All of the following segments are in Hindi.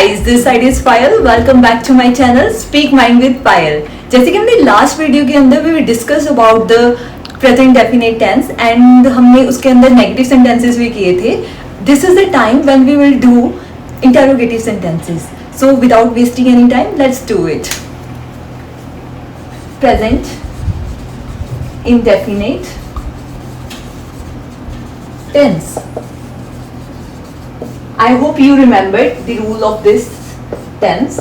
guys, this side is Payal. Welcome back to my channel Speak Mind with Payal. जैसे कि हमने लास्ट वीडियो के अंदर भी discuss about the present definite tense and हमने उसके अंदर नेगेटिव सेंटेंसेस भी किए थे. This is the time when we will do interrogative sentences. So without wasting any time let's do it. Present indefinite tense. I hope you remembered the rule of this tense.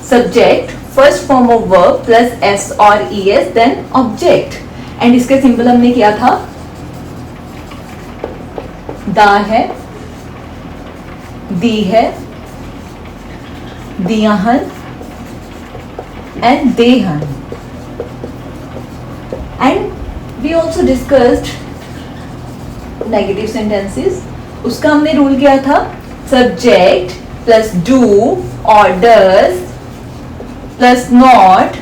Subject, first form of verb plus s or es, then object. And इसके सिंबल हमने किया था दा है, दी है, दियाहन and देहन. And we also discussed negative sentences. उसका हमने रूल किया था subject plus do or does plus not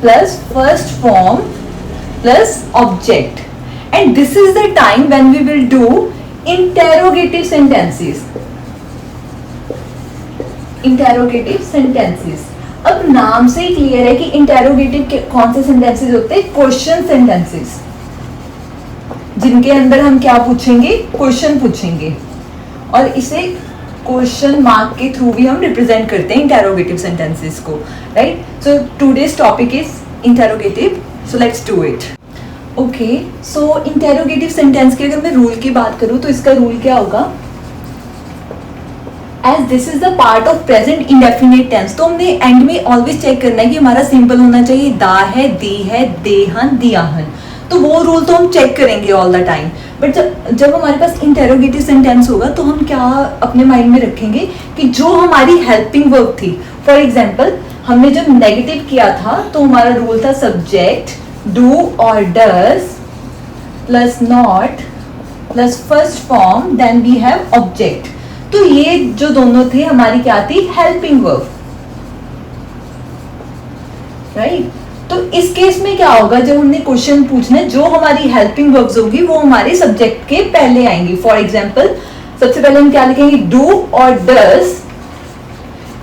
plus first form plus object. And this is the time when we will do interrogative sentences. Interrogative sentences. अब नाम से ही क्लियर है कि इंटेरोगेटिव के कौन से सेंटेंसेस होते हैं? क्वेश्चन सेंटेंसेस, जिनके अंदर हम क्या पूछेंगे? क्वेश्चन पूछेंगे. और इसे क्वेश्चन मार्क के थ्रू भी हम रिप्रेजेंट करते हैं इंटेरोगेटिव सेंटेंसेस को, right? So today's topic is interrogative. So let's do it. Okay, so interrogative sentence की अगर मैं रूल की बात करूं तो इसका रूल क्या होगा? As this is the part of present indefinite tense, तो हमने एंड में ऑलवेज चेक करना है कि हमारा सिंपल होना चाहिए दा है, दी है, देहन, दियाहन. तो वो रूल तो हम चेक करेंगे ऑल द टाइम. बट जब हमारे पास इंटेरोगेटिव सेंटेंस होगा तो हम क्या अपने माइंड में रखेंगे कि जो हमारी हेल्पिंग वर्ब थी, फॉर एग्जाम्पल हमने जब नेगेटिव किया था तो हमारा रूल था सब्जेक्ट डू और does plus not plus first form then we have object. तो ये जो दोनों थे हमारी क्या थी? Helping verb, right? तो इस केस में क्या होगा? जब हमने क्वेश्चन पूछना है, जो हमारी हेल्पिंग वर्ब्स होगी वो हमारे सब्जेक्ट के पहले आएंगी. फॉर एग्जांपल सबसे पहले हम क्या लिखेंगे? डू और डज,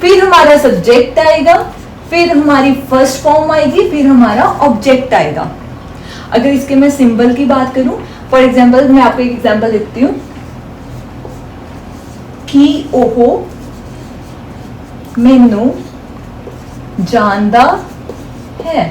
फिर हमारा सब्जेक्ट आएगा, फिर हमारी फर्स्ट फॉर्म आएगी, फिर हमारा ऑब्जेक्ट आएगा. अगर इसके मैं सिंबल की बात करूं, फॉर एग्जाम्पल मैं आपको एक एग्जाम्पल लिखती हूँ कि ओहो मैनू जानदा है,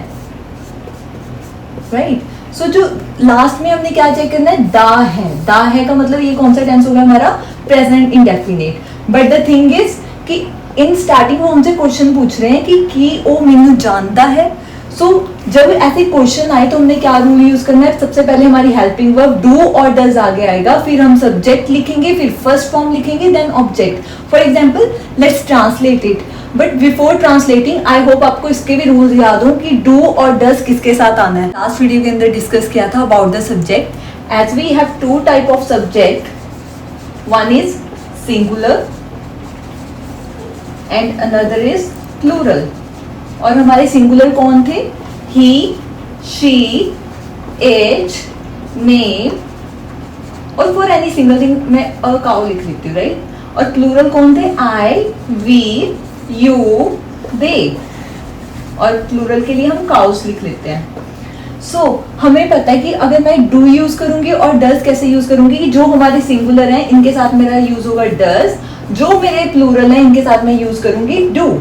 राइट? सो जो लास्ट में हमने क्या चेक करना है? दा है. दा है का मतलब ये कौन सा टेंस होगा? हमारा present indefinite. But the thing is कि इन स्टार्टिंग वो हमसे क्वेश्चन पूछ रहे हैं कि ओ मैनू जानदा है. सो जब ऐसे क्वेश्चन आए तो हमने क्या रूल यूज करना है? सबसे पहले हमारी हेल्पिंग वर्ब डू और डज आगे आएगा, फिर हम सब्जेक्ट लिखेंगे, फिर फर्स्ट फॉर्म लिखेंगे, then object. For example let's translate it. But before translating I hope आपको इसके भी रूल्स याद हो कि डू और डज किसके साथ आना है. लास्ट वीडियो के अंदर डिस्कस किया था about the subject. As we have two type of subject, one is singular and another is plural. और हमारे सिंगुलर कौन थे? ही, शी, एज, नेम, और फॉर एनी सिंगल थिंग मैं अ काउ लिख लेती हूँ, राइट? और प्लूरल कौन थे? आई, वी, यू, दे. और प्लूरल के लिए हम काउस लिख लेते हैं. सो हमें पता है कि अगर मैं डू यूज करूंगी और डज कैसे यूज करूंगी कि जो हमारे सिंगुलर हैं इनके साथ मेरा यूज होगा डज, जो मेरे प्लूरल हैं इनके साथ मैं यूज करूंगी डू.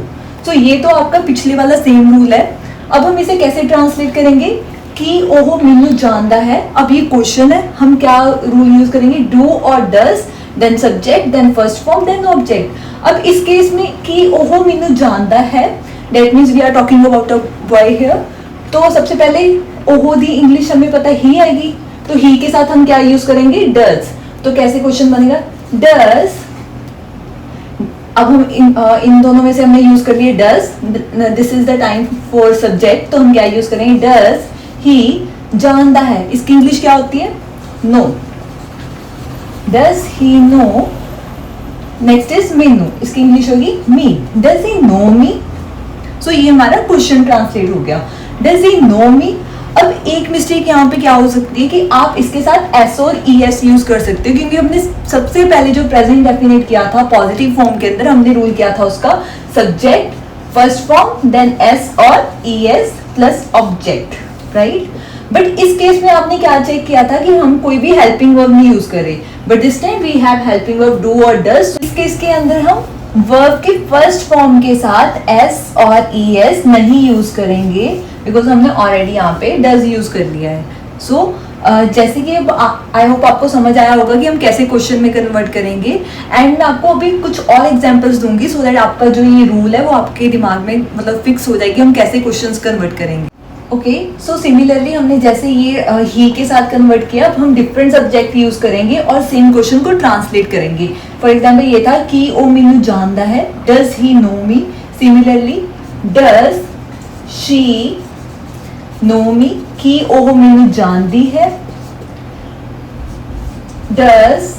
तो ये तो आपका पिछले वाला सेम रूल है. अब हम इसे कैसे ट्रांसलेट करेंगे कि ओहो मैनू जानदा है? अब ये क्वेश्चन है, हम क्या रूल यूज करेंगे? डू और does, then subject, then first form, then object. अब इस केस में कि ओहो मैनू जानदा है, that means we are talking about a boy here. तो सबसे पहले ओहो दी इंग्लिश हमें पता ही आएगी, तो ही के साथ हम क्या यूज करेंगे? डज. तो कैसे क्वेश्चन बनेगा? डज. अब हम इन दोनों में से हमने यूज कर लिए does. This is the time for subject, तो हम क्या यूज करेंगे? डज ही जानदा है. इसकी इंग्लिश क्या होती है? Know. Does he know. Next is मीनू. इसकी इंग्लिश होगी मी. डज ही नो मी. सो ये हमारा क्वेश्चन ट्रांसलेट हो गया. Does he know me. अब एक मिस्टेक यहाँ पे क्या हो सकती है कि आप इसके साथ एस और ES यूज कर सकते हो, क्योंकि हमने सबसे पहले जो प्रेजेंट डेफिनेट किया था पॉजिटिव फॉर्म के अंदर, हमने रूल किया था उसका subject first form then S और ES plus object, right. But इस केस में आपने क्या चेक किया था कि हम कोई भी हेल्पिंग वर्ब नहीं यूज करें, but this time we have helping verb do और डज। इस केस के अंदर हम वर्ब के फर्स्ट फॉर्म के साथ एस और ES नहीं यूज करेंगे, बिकॉज हमने ऑलरेडी यहाँ पे डज यूज कर लिया है। सो जैसे कि आई होप आपको समझ आया होगा कि हम कैसे क्वेश्चन में कन्वर्ट करेंगे, एंड मैं आपको अभी कुछ और एग्जांपल्स दूंगी सो दैट आपका जो ये रूल है वो आपके दिमाग में मतलब फिक्स हो जाएगी हम कैसे क्वेश्चंस कन्वर्ट करेंगे। ओके, सो सिमिलरली हमने जैसे ये ही के साथ कन्वर्ट किया, अब हम डिफरेंट सब्जेक्ट यूज करेंगे और सेम क्वेश्चन को ट्रांसलेट करेंगे। फॉर एग्जाम्पल ये था कि ओ मीनू जानदा है, does he know me. Similarly does she know me, कि ओह मीनू जानदी है। Does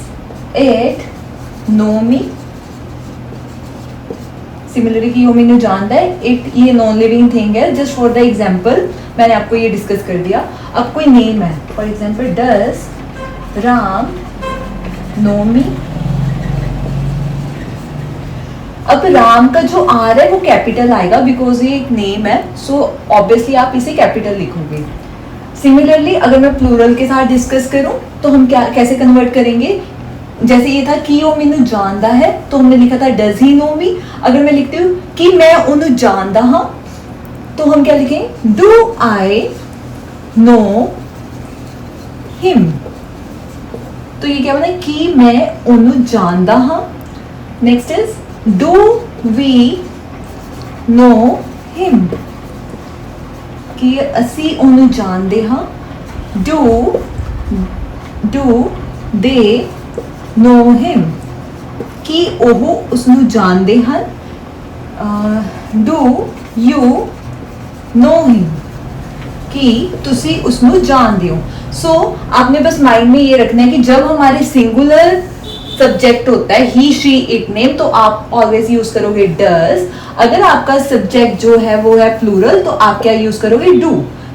it know me. Similarly कि वो मैंने जानता है, इट ये नॉन लिविंग थिंग है। जस्ट फॉर द एग्जाम्पल मैंने आपको ये डिस्कस कर दिया। अब कोई नेम है, for example does Ram know me. अब राम का जो आर है वो कैपिटल आएगा बिकॉज ये एक नेम है, सो ऑब्वियसली आप इसे कैपिटल लिखोगे। सिमिलरली अगर मैं प्लूरल के साथ डिस्कस करूं तो हम क्या कैसे कन्वर्ट करेंगे, जैसे ये था कि ओ मैनू जानदा है तो हमने लिखा था डज ही नो मी। अगर मैं लिखती हूँ कि मैं उन्हें जानदा हाँ तो हम क्या लिखें, डू आई नो हिम। तो ये क्या बना कि मैं उन्हें जानदा हाँ। Next is do we know him, कि असी उन्हें जानदे हाँ। डू दे नो हिम, कि ओह उसनू जानदे हन। डू यू नो हिम, कि तुसी उसनू जानदे हो। सो आपने बस माइंड में ये रखना है कि जब हमारे सिंगुलर सब्जेक्ट होता है ही शी इट नेम तो आप ऑलवेज यूज करोगे डज। अगर आपका सब्जेक्ट जो है वो है प्लूरल तो आप क्या यूज करोगे, डू।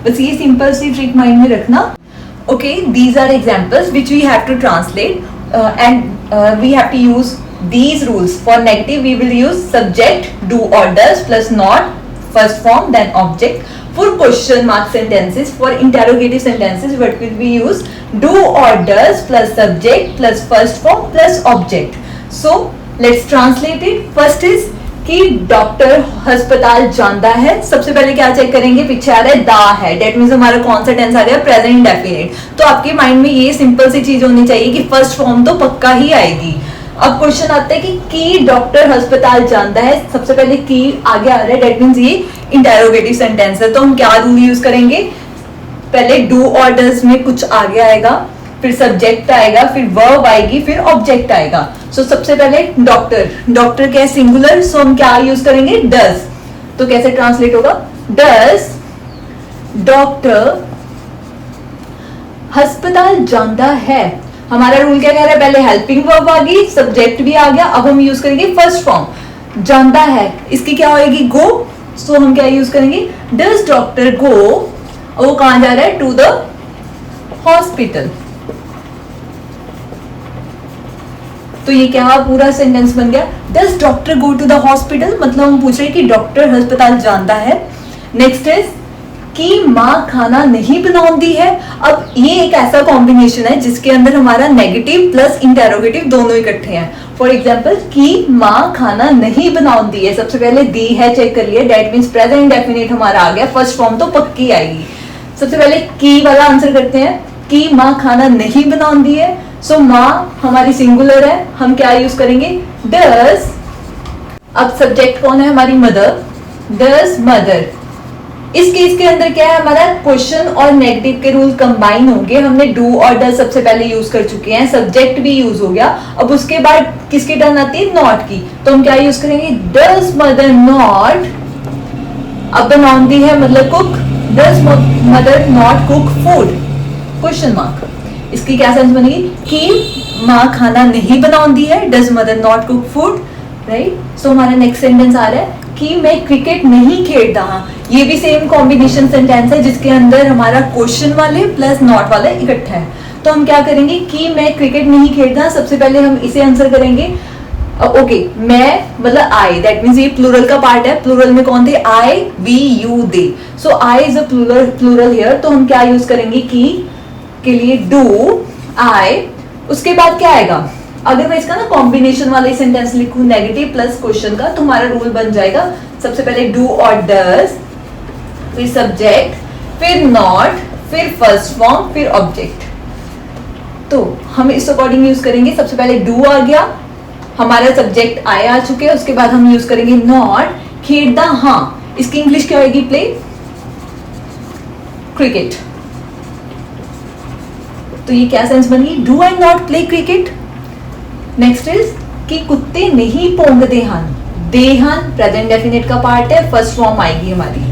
बस ये सिंपल सी ट्रिक माइंड में रखना। Okay, these are examples which we have to translate and we have to use these rules. For negative we will use subject do or does plus not first form then object. For question mark sentences, for interrogative sentences what will we use, do or does plus subject plus first form plus object. So let's translate it. First is कि डॉक्टर अस्पताल जांदा है। सबसे पहले क्या चेक करेंगे, पीछे आ रहा है दा है, डेट मींस हमारा कौन सा टेंस आ गया, प्रेजेंट इंडेफिनिट। तो आपके माइंड में ये सिंपल सी चीज होनी चाहिए कि फर्स्ट फॉर्म तो पक्का ही आएगी। अब क्वेश्चन आता है कि डॉक्टर अस्पताल जांदा है, सबसे पहले की आगे आ रहा है, डेट मींस ये इंटरोगेटिव सेंटेंस है। तो हम क्या रूल यूज करेंगे, पहले डू और डज में कुछ आगे आएगा, फिर सब्जेक्ट आएगा, फिर वर्ब आएगी, फिर ऑब्जेक्ट आएगा। सो सबसे पहले डॉक्टर, डॉक्टर क्या है सिंगुलर, सो हम क्या यूज करेंगे, डज। तो कैसे ट्रांसलेट होगा, डज डॉक्टर अस्पताल जांदा है। हमारा रूल क्या कह रहा है, पहले हेल्पिंग वर्ब आ गई, सब्जेक्ट भी आ गया, अब हम यूज करेंगे फर्स्ट फॉर्म। जांदा है इसकी क्या होगी, गो। सो हम क्या यूज करेंगे, डज डॉक्टर गो। और वो कहां जा रहा है, टू द हॉस्पिटल। तो ये क्या पूरा सेंटेंस बन गया, does doctor go to the hospital, मतलब हम पूछ रहे हैं कि डॉक्टर अस्पताल जाता है। नेक्स्ट इज कि माँ खाना नहीं बनाती है। अब ये एक ऐसा कॉम्बिनेशन है जिसके अंदर हमारा नेगेटिव प्लस इंटेरोगेटिव दोनों इकट्ठे हैं। फॉर एग्जाम्पल कि माँ खाना नहीं बनाती है, सबसे पहले दी है चेक कर लिया, डेट मीन्स प्रेजेंट इंडेफिनिट हमारा आ गया, फर्स्ट फॉर्म तो पक्की आएगी। सबसे पहले की वाला आंसर करते हैं कि माँ खाना नहीं बनाती है। सो माँ हमारी सिंगुलर है, हम क्या यूज करेंगे, डज। अब सब्जेक्ट कौन है, हमारी मदर, डज मदर। इस केस के अंदर क्या है, हमारा क्वेश्चन और नेगेटिव के रूल कंबाइन हो गए। हमने डू और डज सबसे पहले यूज कर चुके हैं, सब्जेक्ट भी यूज हो गया। अब उसके बाद किसकी टर्न आती है, नॉट की। तो हम क्या यूज करेंगे, डज मदर नॉट। अब बनाती है मतलब cook, does mother not cook food, question mark. इसकी क्या सेंस बनेगी कि माँ खाना नहीं बनाती है, does mother not cook food, right. So हमारा नेक्स्ट सेंटेंस आ रहा है कि मैं क्रिकेट नहीं खेलता हाँ। ये भी सेम कॉम्बिनेशन सेंटेंस है जिसके अंदर हमारा क्वेश्चन वाले प्लस नॉट वाले इकट्ठा है। तो हम क्या करेंगे कि मैं क्रिकेट नहीं खेलता, सबसे पहले हम इसे आंसर करेंगे। ओके मैं मतलब आई, दैट मीन्स ये प्लूरल का पार्ट है। प्लूरल में कौन थे? I, we, you, they. So I is a plural here. तो हम क्या यूज करेंगे कि के लिए डू, आई। उसके बाद क्या आएगा? अगर मैं इसका ना कॉम्बिनेशन वाला सेंटेंस लिखूं नेगेटिव प्लस क्वेश्चन का, तो हमारा रूल बन जाएगा सबसे पहले डू और डज, फिर सब्जेक्ट, फिर नॉट, फिर फर्स्ट फॉर्म, फिर ऑब्जेक्ट। तो हम इस अकॉर्डिंग यूज करेंगे। सबसे पहले डू आ गया, हमारा सब्जेक्ट आए आ चुके हैं। उसके बाद हम यूज करेंगे नॉट, खेलदा हाँ, इसकी इंग्लिश क्या होगी? Play cricket. तो ये क्या सेंस बनी? Do I not play cricket. Next is कि कुत्ते नहीं पोंगते हन। दे हन प्रेजेंट डेफिनेट का पार्ट है, फर्स्ट फॉर्म आएगी हमारी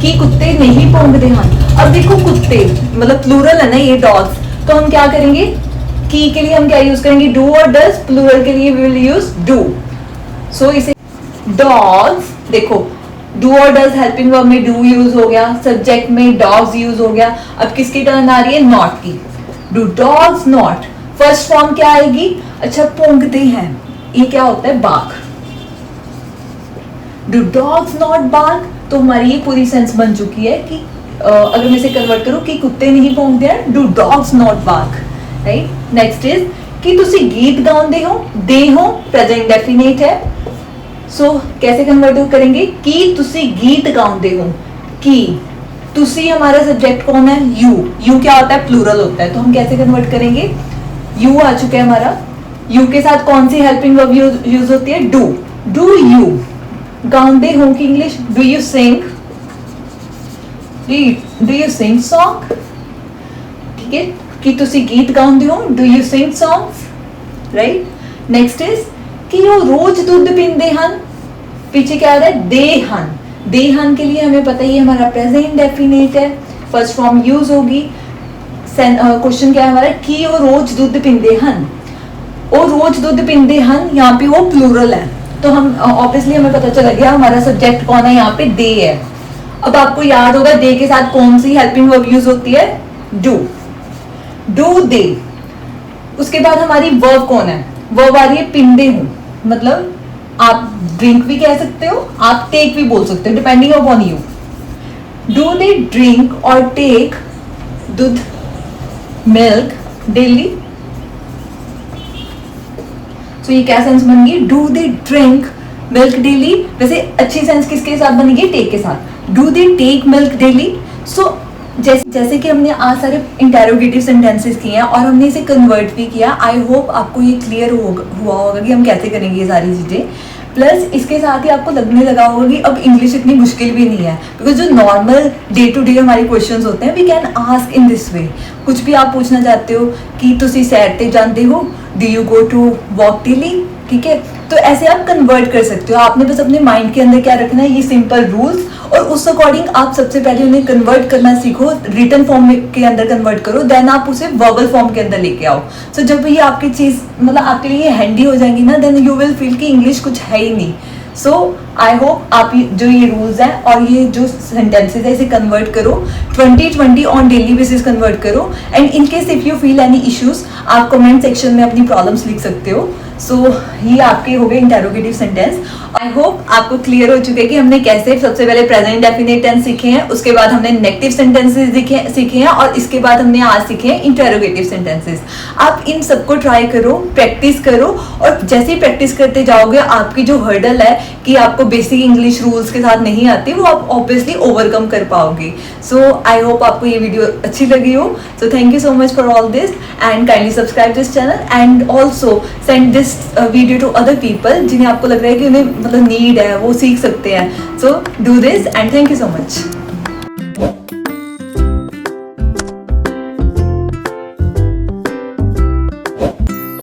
कि कुत्ते नहीं पोंगते हन। अब देखो कुत्ते मतलब प्लूरल है ना ये डॉग्स, तो हम क्या करेंगे? की के लिए हम क्या यूज करेंगे? डू और डज। प्लूरल के लिए वी विल यूज डू। सो इसे डॉग्स, देखो डू और डज हेल्पिंग वर्ब में डू यूज हो गया, सब्जेक्ट में डॉग्स यूज हो गया। अब किसकी टर्न आ रही है? नॉट की। Do dogs not, first form क्या आएगी? अच्छा पोंगते हैं, ये क्या होता है? Bark. Do dogs not bark. तो हमारी ये पूरी सेंस बन चुकी है कि अगर मैं इसे कन्वर्ट करूं कि कुत्ते नहीं पोंगते हैं, do dogs not bark, right. Next is कि तुसी गीत गाउंदे हो। दे हो प्रेजेंट डेफिनेट है। सो कैसे कन्वर्ट करेंगे? कि तुसी गीत गाउंदे हो। कि तुसी हमारा सब्जेक्ट कौन है? यू। यू क्या होता है? प्लूरल होता है। तो हम कैसे कन्वर्ट करेंगे? यू आ चुका है हमारा। यू के साथ कौन सी हेल्पिंग वर्ब यूज होती है? डू। डू यू गाउंदे हो की English? Do you sing? Do you sing song? ठीक है कि तुसी गीत गाउंदे हो। Do you sing songs, right. Next is कि वो रोज दूध पींदे हन। पीछे क्या आ रहा है? दे हन। दे हन के लिए हमें पता ही है हमारा प्रेजेंट डेफिनेट है, फर्स्ट फॉर्म यूज होगी। क्वेश्चन क्या है हमारा? कि वो रोज दूध पींदे हन। वो रोज दूध पींदे हन, यहाँ पे वो प्लूरल है। तो हम ऑब्वियसली हमें पता चला गया हमारा सब्जेक्ट कौन है? यहाँ पे दे है। अब आपको याद होगा दे के साथ कौन सी हेल्पिंग वर्ब यूज होती है? डू। Do they. उसके बाद हमारी वर्ब कौन है? वर्ब आ रही है पिंदे हूं, मतलब आप ड्रिंक भी कह सकते हो, आप टेक भी बोल सकते हो, depending upon you. Do they drink और टेक दूध मिल्क डेली? तो ये क्या सेंस बन गई? Do they drink milk daily. वैसे अच्छी सेंस किसके साथ बनेगी? टेक के साथ। Do they take milk daily. So जैसे कि हमने आज सारे इंटेरोगेटिव सेंटेंसेस किए हैं और हमने इसे कन्वर्ट भी किया। आई होप आपको ये क्लियर हुआ होगा कि हम कैसे करेंगे ये सारी चीज़ें। प्लस इसके साथ ही आपको लगने लगा होगा कि अब इंग्लिश इतनी मुश्किल भी नहीं है, बिकॉज जो नॉर्मल डे टू डे हमारे क्वेश्चंस होते हैं we can ask in this way. कुछ भी आप पूछना चाहते हो कि तुसी सैर ते जानते हो? Do you go to walk daily? ठीक है, तो ऐसे आप कन्वर्ट कर सकते हो। आपने बस अपने माइंड के अंदर क्या रखना है? ये सिंपल रूल्स, और उस अकॉर्डिंग आप सबसे पहले उन्हें कन्वर्ट करना सीखो। रिटन फॉर्म के अंदर कन्वर्ट करो, देन आप उसे वर्बल फॉर्म के अंदर लेके आओ। सो जब ये आपकी चीज मतलब आपके लिए हैंडी हो जाएंगी ना, देन यू विल फील कि इंग्लिश कुछ है ही नहीं। सो आई होप आप जो ये रूल्स हैं और ये जो सेंटेंसेज है इसे कन्वर्ट करो 20-20 ऑन डेली बेसिस कन्वर्ट करो। And in case if you feel any issues आप कमेंट सेक्शन में अपनी प्रॉब्लम्स लिख सकते हो। सो ये आपके हो गए इंटेरोगेटिव सेंटेंस। आई होप आपको क्लियर हो चुके हैं कि हमने कैसे सबसे पहले प्रेजेंट डेफिनेट टेंस सीखे हैं, उसके बाद हमने नेगेटिव सेंटेंसेस सीखे हैं, और इसके बाद हमने आज सीखे हैं इंटेरोगेटिव सेंटेंसेस। आप इन सबको ट्राई करो, प्रैक्टिस करो, और जैसे ही प्रैक्टिस करते जाओगे आपकी जो हर्डल है कि आपको बेसिक इंग्लिश रूल्स के साथ नहीं आती, वो आप ऑब्वियसली ओवरकम कर पाओगे। सो आई होप आपको ये वीडियो अच्छी लगी हो। So thank you so much for all this, and kindly subscribe this channel and also send this video to other people जिन्हें आपको लग रहा है कि उन्हें मतलब नीड है, वो सीख सकते हैं। So do this and thank you so much.